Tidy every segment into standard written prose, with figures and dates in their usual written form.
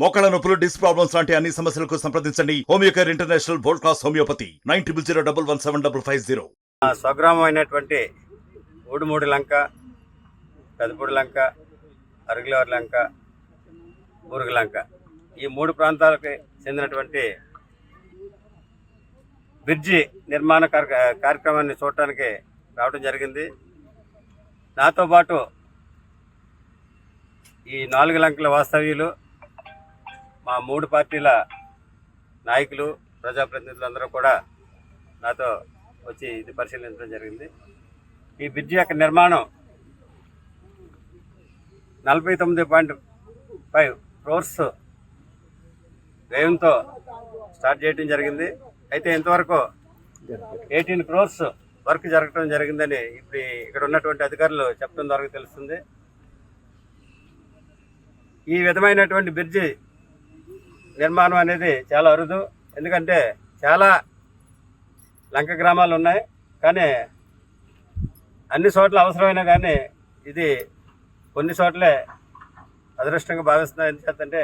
మోకాళ్ళ నొప్పులు, disc problems లాంటి అన్ని సమస్యలకు సంప్రదించండి Homeocare international world class homeopathy 9001175550. స్వగ్రామం అయినటువంటి ఊడుమూడి లంక, పెదపూడి లంక, అరుగులవారి లంక, ఊరుగు లంక ఈ మూడు ప్రాంతాలకి చెందినటువంటి బ్రిడ్జి నిర్మాణ కార్యక్రమాన్ని చూడటానికి రావడం జరిగింది. నాతో పాటు ఈ 4 లంకల వాస్తవ్యులు, మా 3 పార్టీల నాయకులు, ప్రజాప్రతినిధులు అందరూ కూడా నాతో వచ్చి ఇది పరిశీలించడం జరిగింది. ఈ బ్రిడ్జి యొక్క నిర్మాణం 49.5 crores వ్యయంతో స్టార్ట్ చేయడం జరిగింది. అయితే ఇంతవరకు 18 crores వర్క్ జరగడం జరిగిందని ఇప్పుడు ఇక్కడ ఉన్నటువంటి అధికారులు చెప్పడం ద్వారా తెలుస్తుంది. ఈ విధమైనటువంటి బ్రిడ్జి నిర్మాణం అనేది చాలా అరుదు. ఎందుకంటే చాలా లంక గ్రామాలు ఉన్నాయి, కానీ అన్ని చోట్ల అవసరమైనా కానీ ఇది కొన్ని చోట్లే అదృష్టంగా భావిస్తున్నాయి. ఎందుకంటే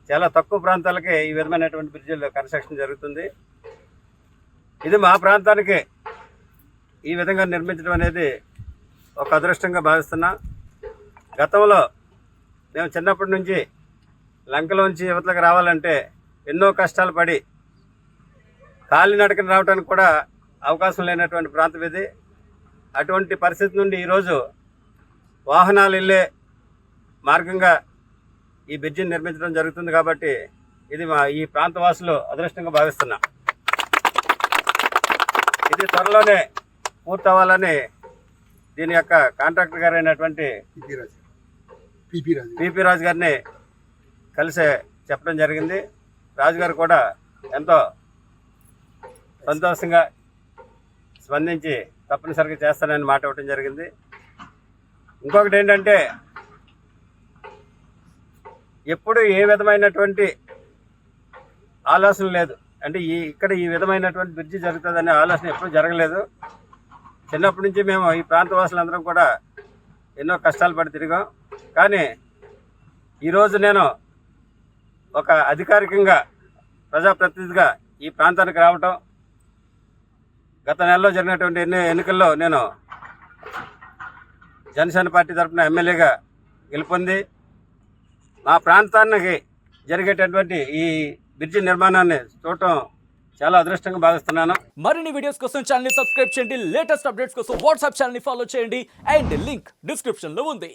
చాలా తక్కువ ప్రాంతాలకే ఈ విధమైనటువంటి బ్రిడ్జిల్లో కన్స్ట్రక్షన్ జరుగుతుంది. ఇది మా ప్రాంతానికి ఈ విధంగా నిర్మించడం అనేది ఒక అదృష్టంగా భావిస్తున్నా. గతంలో మేము చిన్నప్పటి నుంచి లంకలోంచి యువతలకు రావాలంటే ఎన్నో కష్టాలు పడి కాలినడకన రావడానికి కూడా అవకాశం లేనటువంటి ప్రాంతం ఇది. అటువంటి పరిస్థితి నుండి ఈరోజు వాహనాలు వెళ్ళే మార్గంగా ఈ బ్రిడ్జిని నిర్మించడం జరుగుతుంది. కాబట్టి ఇది మా ఈ ప్రాంత వాసులు అదృష్టంగా భావిస్తున్నా. ఇది త్వరలోనే పూర్తవ్వాలని దీని యొక్క కాంట్రాక్టర్ గారు అయినటువంటి పిపి రాజు గారిని కలిసి చెప్పడం జరిగింది. రాజుగారు కూడా ఎంతో సంతోషంగా స్పందించి తప్పనిసరిగా చేస్తానని మాట ఇవ్వడం జరిగింది. ఇంకొకటి ఏంటంటే, ఎప్పుడు ఏ విధమైనటువంటి ఆలోచన లేదు. అంటే ఇక్కడ ఈ విధమైనటువంటి బ్రిడ్జి జరుగుతుందనే ఆలోచన ఎప్పుడూ జరగలేదు. చిన్నప్పటి నుంచి మేము ఈ ప్రాంత వాసులందరం కూడా ఎన్నో కష్టాలు పడి తిరిగాం. కానీ ఈరోజు నేను ఒక అధికారికంగా ప్రజాప్రతినిధిగా ఈ ప్రాంతానికి రావటం, గత నెలలో జరిగినటువంటి ఎన్నికల్లో నేను జనసేన పార్టీ తరఫున ఎమ్మెల్యేగా గెలుపొంది మా ప్రాంతానికి జరిగేటటువంటి ఈ బ్రిడ్జి నిర్మాణాన్ని చూడటం చాలా అదృష్టంగా భావిస్తున్నాను. మరిన్ని వీడియోస్ కోసం ఛానల్ ని సబ్స్క్రైబ్ చేయండి, లేటెస్ట్ అప్డేట్స్ కోసం వాట్సాప్ ఛానల్ ని ఫాలో చేయండి, అండ్ లింక్ డిస్క్రిప్షన్ లో ఉంది.